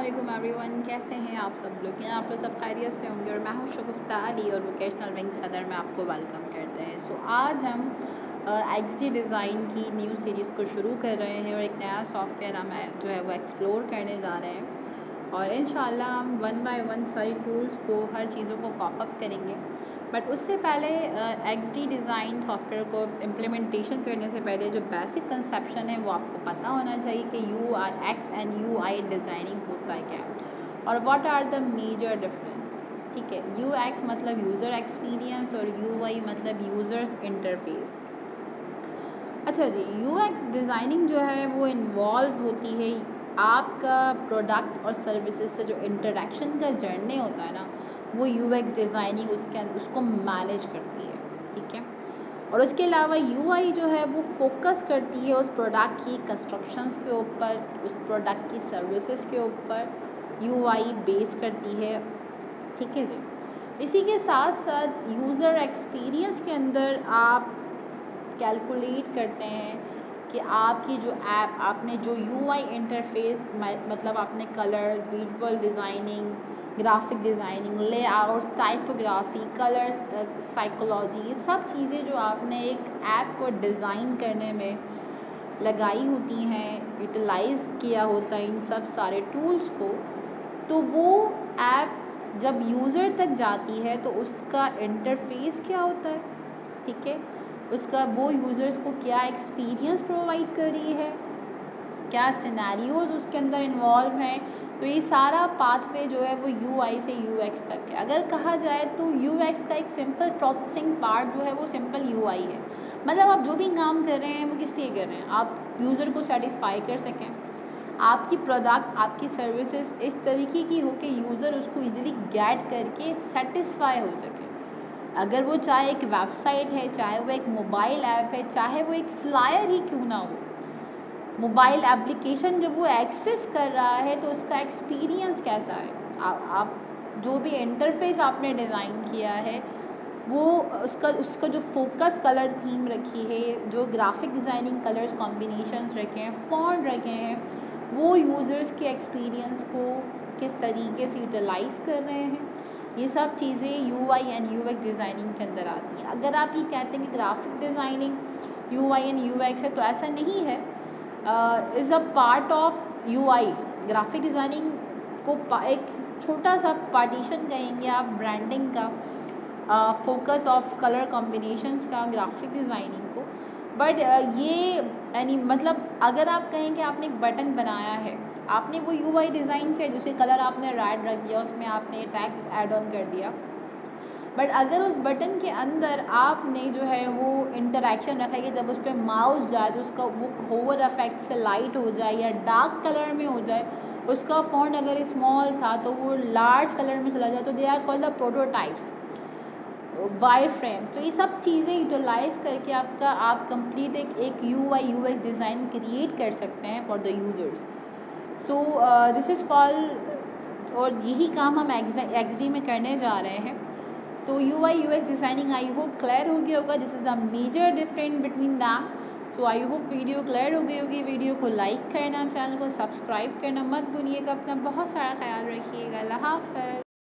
अस्सलाम एवरीवन, कैसे हैं आप सब लोग? यहाँ आप लोग सब खैरियत से होंगे और मैं हूँ शगुफ्ता अली और वोकेशनल विंग सदर में आपको वेलकम करते हैं। सो आज हम एक्सडी डिज़ाइन की न्यू सीरीज़ को शुरू कर रहे हैं और एक नया सॉफ्टवेयर हम जो है वो एक्सप्लोर करने जा रहे हैं और इंशाल्लाह हम वन बाय वन सारी टूल्स को, हर चीज़ों को कॉपअप करेंगे। बट उससे पहले एक्सडी डिज़ाइन सॉफ्टवेयर को इम्प्लीमेंटेशन करने से पहले जो बेसिक कंसेप्शन है वो आपको पता होना चाहिए कि UX एंड UI डिज़ाइनिंग होता है क्या और what are the major difference. ठीक है, UX मतलब यूज़र एक्सपीरियंस और UI मतलब यूज़र्स इंटरफेस। अच्छा जी, UX डिज़ाइनिंग जो है वो इन्वॉल्व होती है आपका प्रोडक्ट और सर्विसेज से जो इंटरेक्शन का जर्नी होता है ना, वो UX डिज़ाइनिंग उसको मैनेज करती है। ठीक है, और उसके अलावा UI जो है वो फोकस करती है उस प्रोडक्ट की कंस्ट्रक्शंस के ऊपर, उस प्रोडक्ट की सर्विसेज के ऊपर UI बेस करती है। ठीक है जी, इसी के साथ साथ यूज़र एक्सपीरियंस के अंदर आप कैलकुलेट करते हैं कि आपकी जो ऐप, आपने जो UI इंटरफेस मतलब आपने colours, visual designing, graphic designing, layouts, typography, colours, psychology, ये सब चीज़ें जो आपने एक ऐप को डिज़ाइन करने में लगाई होती हैं, यूटिलाइज़ किया होता है इन सब सारे टूल्स को, तो वो ऐप जब यूज़र तक जाती है तो उसका इंटरफेस क्या होता है। ठीक है, उसका वो यूज़र्स को क्या एक्सपीरियंस प्रोवाइड कर रही है, क्या सिनेरियोज उसके अंदर इन्वॉल्व हैं। तो ये सारा पाथवे जो है वो UI से UX तक है। अगर कहा जाए तो UX का एक सिंपल प्रोसेसिंग पार्ट जो है वो सिंपल UI है। मतलब आप जो भी काम कर रहे हैं वो किस लिए कर रहे हैं, आप यूज़र को सेटिस्फाई कर सकें, आपकी प्रोडक्ट, आपकी सर्विसेज इस तरीके की हो कि यूज़र उसको ईज़िली गेट करके सेटिस्फाई हो सके। अगर वो चाहे एक वेबसाइट है, चाहे वो एक मोबाइल ऐप है, चाहे वो एक फ्लायर ही क्यों ना हो, मोबाइल एप्लीकेशन जब वो एक्सेस कर रहा है तो उसका एक्सपीरियंस कैसा है। आप जो भी इंटरफेस आपने डिज़ाइन किया है वो उसका जो फोकस कलर थीम रखी है, जो ग्राफिक डिज़ाइनिंग कलर्स कॉम्बिनेशंस रखे हैं, फ़ॉन्ट रखे हैं, वो यूज़र्स के एक्सपीरियंस को किस तरीके से यूटिलाइज़ कर रहे हैं, ये सब चीज़ें UI एंड UX डिज़ाइनिंग के अंदर आती हैं। अगर आप ये कहते हैं कि graphic designing UI and UX है, तो ऐसा नहीं है। Is a part of UI। Graphic designing को एक छोटा सा पार्टीशन कहेंगे आप ब्रांडिंग का, फोकस ऑफ कलर कॉम्बिनेशंस का, ग्राफिक डिज़ाइनिंग को। बट ये यानी मतलब अगर आप कहें कि आपने एक बटन बनाया है, आपने वो UI डिज़ाइन किया, दूसरे कलर आपने रेड रख दिया, उसमें आपने टेक्स्ट ऐड ऑन कर दिया, बट अगर उस बटन के अंदर आपने जो है वो इंटरेक्शन रखा है कि जब उस पर माउस जाए तो उसका वो होवर इफेक्ट से लाइट हो जाए या डार्क कलर में हो जाए, उसका फ़ॉन्ट अगर स्मॉल था तो वो लार्ज कलर में चला जाए, तो they are called the prototypes, wire frames. तो ये सब चीज़ें यूटिलाइज़ करके आप कंप्लीट एक UI UX डिज़ाइन क्रिएट कर सकते हैं for the users. So this is called, और यही काम हम XD में करने जा रहे हैं। तो UI UX designing I hope clear हो गया होगा। This is the major difference between them. So I hope video clear हो गई होगी। वीडियो को लाइक करना, चैनल को सब्सक्राइब करना मत भूलिएगा। अपना बहुत सारा ख्याल रखिएगा। अल्लाह हाफ़िज़।